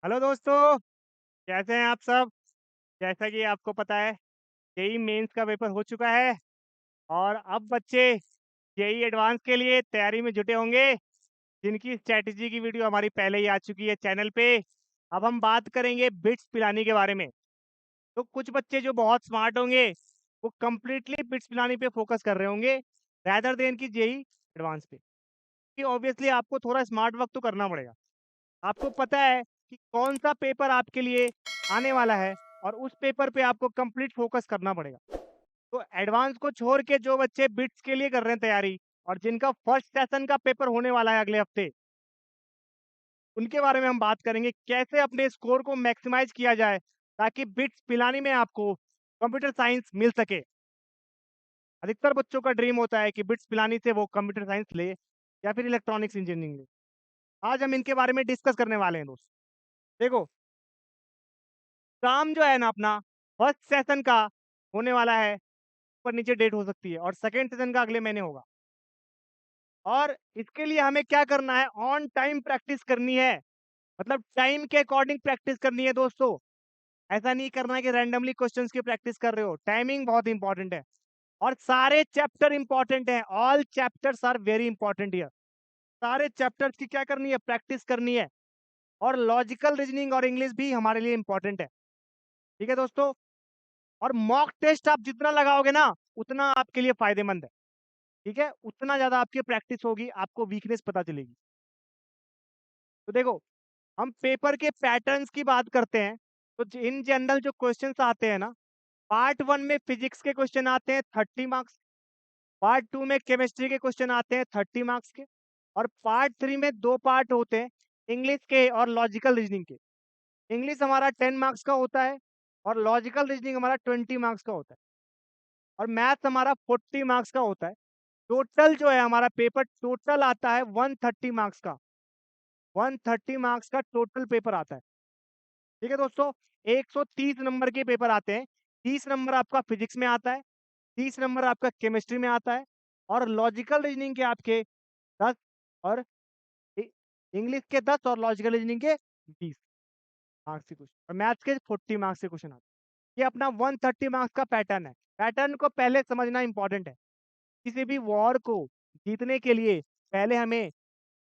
Hello दोस्तों, कैसे हैं आप सब? जैसा कि आपको पता है, जेईई मेंस का पेपर हो चुका है और अब बच्चे जेईई एडवांस के लिए तैयारी में जुटे होंगे, जिनकी स्ट्रैटेजी की वीडियो हमारी पहले ही आ चुकी है चैनल पे। अब हम बात करेंगे बिट्स पिलानी के बारे में। तो कुछ बच्चे जो बहुत स्मार्ट होंगे, वो कंप्लीटली बिट्स पिलानी पे फोकस कर रहे होंगे, रैदर देन कि जेईई एडवांस पे। कि ऑब्वियसली आपको थोड़ा स्मार्ट वर्क तो करना पड़ेगा। आपको पता है कि कौन-सा पेपर आपके लिए आने वाला है और उस पेपर पे आपको कंप्लीट फ़ोकस करना पड़ेगा। तो एडवांस को छोड़ के जो बच्चे बिट्स के लिए कर रहे हैं तैयारी और जिनका फर्स्ट सेशन का पेपर होने वाला है अगले हफ्ते, उनके बारे में हम बात करेंगे, कैसे अपने स्कोर को मैक्सिमाइज़ किया जाए, ताकि बिट्स पिलानी में आपको कंप्यूटर साइंस मिल सके। अधिकतर बच्चों का ड्रीम होता है कि बिट्स पिलानी से वो कंप्यूटर साइंस ले या फिर इलेक्ट्रॉनिक्स इंजीनियरिंग ले। आज हम इनके बारे में डिस्कस करने वाले हैं दोस्त। देखो, काम जो है ना अपना, फर्स्ट सेशन का होने वाला है, ऊपर नीचे डेट हो सकती है और सेकंड सेशन का अगले महीने होगा। और इसके लिए हमें क्या करना है, ऑन टाइम प्रैक्टिस करनी है। मतलब टाइम के अकॉर्डिंग प्रैक्टिस करनी है दोस्तों। ऐसा नहीं करना है कि रैंडमली क्वेश्चंस की प्रैक्टिस कर रहे हो। टाइमिंग बहुत इंपॉर्टेंट है और सारे चैप्टर इंपॉर्टेंट हैं। All chapters are very important here. सारे चैप्टर्स की क्या करनी है, प्रैक्टिस करनी है। और लॉजिकल रीजनिंग और इंग्लिश भी हमारे लिए इंपॉर्टेंट है। ठीक है दोस्तों? और मॉक टेस्ट आप जितना लगाओगे ना, उतना आपके लिए फ़ायदेमंद है, ठीक है? उतना ज़्यादा आपकी प्रैक्टिस होगी, आपको वीकनेस पता चलेगी। तो देखो, हम पेपर के पैटर्न्स की बात करते हैं, तो ज इन जनरल जो क्वेश्चन्स आते हैं ना, पार्ट 1 में फिज़िक्स के क्वेश्चन आते हैं 30 मार्क्स, पार्ट 2 में केमिस्ट्री के क्वेश्चन आते हैं 30 मार्क्स के और पार्ट 3 में 2 पार्ट होते हैं, इंग्लिश के और लॉजिकल रीजनिंग के। इंग्लिश हमारा 10 मार्क्स का होता है और लॉजिकल रीजनिंग हमारा 20 मार्क्स का होता है और मैथ्स हमारा 40 मार्क्स का होता है। टोटल जो है हमारा पेपर टोटल आता है 130 मार्क्स का। 130 मार्क्स का टोटल पेपर आता है। ठीक है दोस्तों? 130 नंबर के पेपर आते हैं। 30 नंबर आपका फिजिक्स में आता है, 30 नंबर आपका केमिस्ट्री में आता है और लॉजिकल रीजनिंग के आपके 10 और इ इंग्लिश के 10 और लॉजिकल रीजनिंग के 20 मार्क्स के क्वेश्चन और मैथ्स के 40 मार्क्स के क्वेश्चन आते हैं। ये अपना 130 मार्क्स का पैटर्न है। पैटर्न को पहले समझना इंपॉर्टेंट है। किसी भी वॉर को जीतने के लिए पहले हमें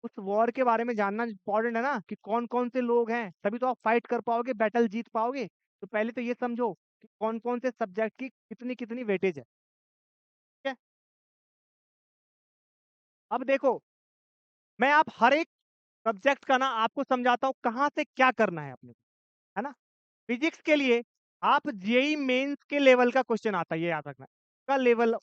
उस वॉर के बारे में जानना इम्पोर्टेंट है ना, कि कौन-कौन से लोग हैं, तभी तो आप फाइट कर पाओगे, बैटल जीत पाओगे। तो पहले तो ये समझो कि कौन-कौन से सब्जेक्ट की कितनी-कितनी वेटेज है, ठीक है? अब देखो, मैं आप हर एक सब्जेक्ट का ना आपको समझाता हूँ कहाँ से क्या करना है अपने को, है ना? फिजिक्स के लिए आप जेईई मेंस के लेवल का क्वेश्चन आता है, ये याद रखना। का लेवल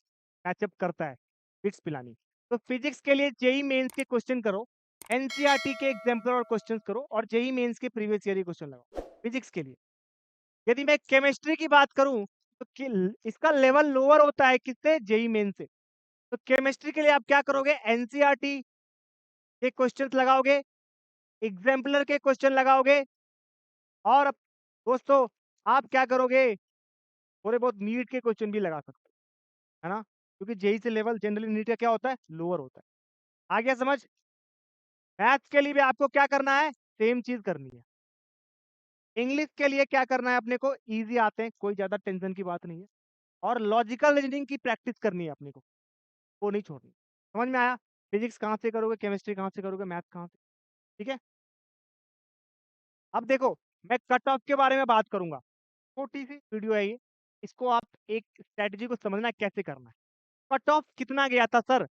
मैचअप करता है बिट्स पिलानी। तो फिजिक्स के लिए जेईई मेंस के क्वेश्चन करो, एनसीईआरटी के एग्जाम्पल और क्वेश्चंस करो और जेईई मेंस के प्रीवियस ईयर के क्वेश्चन लगाओ फिजिक्स के लिए। यदि मैं केमिस्ट्री की बात करूं तो इसका लेवल लोअर होता है किससे, जेईई मेन से। तो केमिस्ट्री के लिए आप क्या करोगे, एनसीईआरटी के क्वेश्चंस लगाओगे, एग्जाम्पलर के क्वेश्चन लगाओगे और दोस्तों आप क्या करोगे, थोड़े बहुत नीट के क्वेश्चन भी लगा सकते हो, है ना? क्योंकि जेईई से लेवल जनरली नीट का क्या होता है, लोअर होता है। आ गया समझ? मैथ्स के लिए भी आपको क्या करना है, सेम चीज करनी है। इंग्लिश के लिए क्या करना है अपने को, इजी आते हैं, कोई ज्यादा टेंशन की बात नहीं है। और लॉजिकल रीजनिंग की प्रैक्टिस करनी है अपने को, वो नहीं छोड़नी। समझ में आया? फिजिक्स कहाँ से करोगे, केमिस्ट्री कहाँ से करोगे, मैथ कहाँ से? ठीक है? अब देखो, मैं कट ऑफ के बारे में बात करूंगा। छोटी सी वीडियो है ये, इसको आप एक स्ट्रेटजी को समझना कैसे करना है। कट ऑफ कितना गया था सर?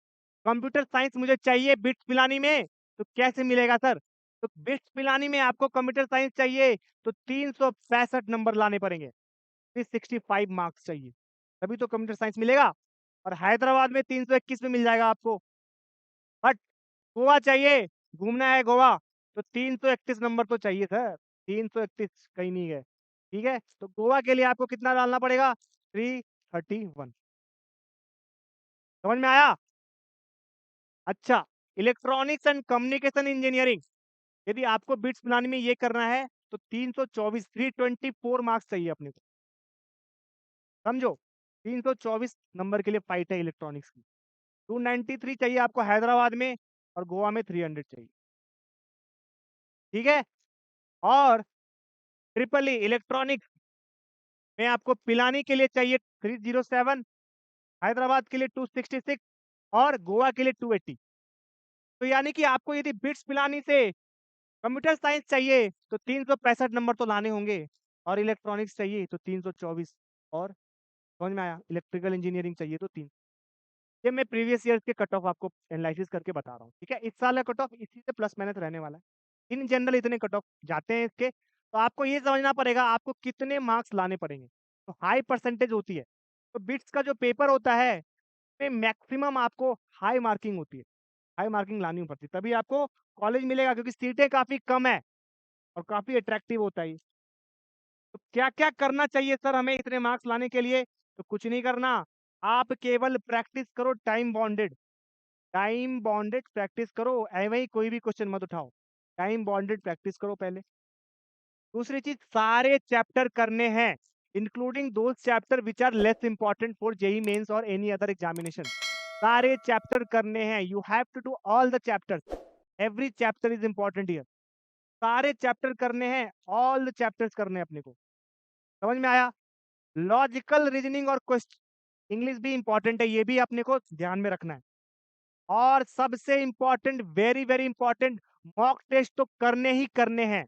कंप्यूटर साइंस मुझे चाहिए बिट्स पिलानी में, तो कैसे मिलेगा सर? तो बिट्स पिलानी में आपको कंप्यूटर साइंस चाहिए तो 365 नंबर लाने पड़ेंगे, 365 मार्क्स चाहिए, तभी तो कंप्यूटर साइंस मिलेगा। और हैदराबाद में 321 में मिल जाएगा आपको। बट गोवा चाहिए, घूमना है गोवा, तो 331 नंबर तो चाहिए सर। 331 कहीं नहीं गए। ठीक है, तो गोवा के लिए आपको कितना डालना पड़ेगा, 331। समझ में आया? अच्छा, इलेक्ट्रॉनिक्स एंड कम्युनिकेशन इंजीनियरिंग, यदि आपको बिट्स बनाने में ये करना है तो 324 324 मार्क्स चाहिए अपने को। समझो, 324 नंबर के लिए फाइट है इलेक्ट्रॉनिक्स की। 293 चाहिए आपको हैदराबाद में और गोवा में 300 चाहिए। ठीक है? और ट्रिपल ई इलेक्ट्रॉनिक्स में आपको पिलानी के लिए चाहिए 307, हैदराबाद के लिए 266 और गोवा के लिए 280। तो यानी कि आपको यदि बिट्स पिलानी से कंप्यूटर साइंस चाहिए तो 365 नंबर तो लाने होंगे, और इलेक्ट्रॉनिक्स चाहिए तो 324, और समझ में आया, इलेक्ट्रिकल इंजीनियरिंग चाहिए तो 3। ये मैं प्रीवियस ईयर के कट ऑफ आपको एनालिसिस करके बता रहा हूँ, ठीक है। इस साल का कट ऑफ इसी से प्लस माइनस रहने वाला है। इन जनरल इतने कट ऑफ जाते हैं इसके, तो आपको ये समझना पड़ेगा आपको कितने मार्क्स लाने पड़ेंगे। तो हाई परसेंटेज होती है, तो बिट्स का जो पेपर होता है में मैक्सिमम आपको हाई मार्किंग होती है, हाई मार्किंग लानी पड़ती है, तभी आपको कॉलेज मिलेगा, क्योंकि सीटें काफ़ी कम है और काफ़ी अट्रैक्टिव होता है ये। तो क्या-क्या करना चाहिए सर हमें इतने मार्क्स लाने के लिए? तो कुछ नहीं करना, आप केवल प्रैक्टिस करो टाइम बॉन्डेड प्रैक्टिस करो, ऐਵੇਂ ही कोई भी क्वेश्चन मत उठाओ। टाइम बॉन्डेड प्रैक्टिस करो पहले। दूसरी चीज़, सारे चैप्टर करने हैं, including those chapter which are less important for JEE mains और एनी अदर एग्जामिनेशन। सारे चैप्टर करने हैं, you have to do all the chapters, every chapter is important here. सारे चैप्टर करने हैं, ऑल द चैप्टर्स करने हैं अपने को। समझ में आया? लॉजिकल रीजनिंग और क्वेश्चन इंग्लिश भी इंपॉर्टेंट है, ये भी अपने को ध्यान में रखना है। और सबसे important, very very important, mock test तो करने ही करने हैं।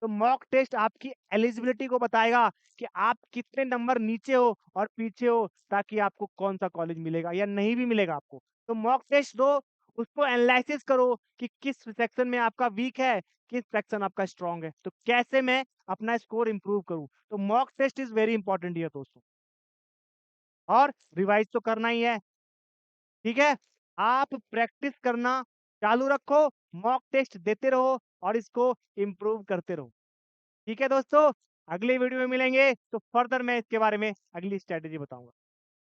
तो मॉक टेस्ट आपकी एलिजिबिलिटी को बताएगा कि आप कितने नंबर नीचे हो और पीछे हो, ताकि आपको कौन सा कॉलेज मिलेगा या नहीं भी मिलेगा आपको। तो मॉक टेस्ट दो, उसको एनालिसिस करो कि किस सेक्शन में आपका वीक है, किस सेक्शन आपका स्ट्रांग है, तो कैसे मैं अपना स्कोर इंप्रूव करूं। तो mock test is very important here दोस्तों, और रिवाइज तो करना ही है, ठीक है। आप प्रैक्टिस करना चालू रखो, मॉक टेस्ट देते रहो और इसको इम्प्रूव करते रहो, ठीक है दोस्तों। अगली वीडियो में मिलेंगे तो फर्दर मैं इसके बारे में अगली स्ट्रेटेजी बताऊंगा।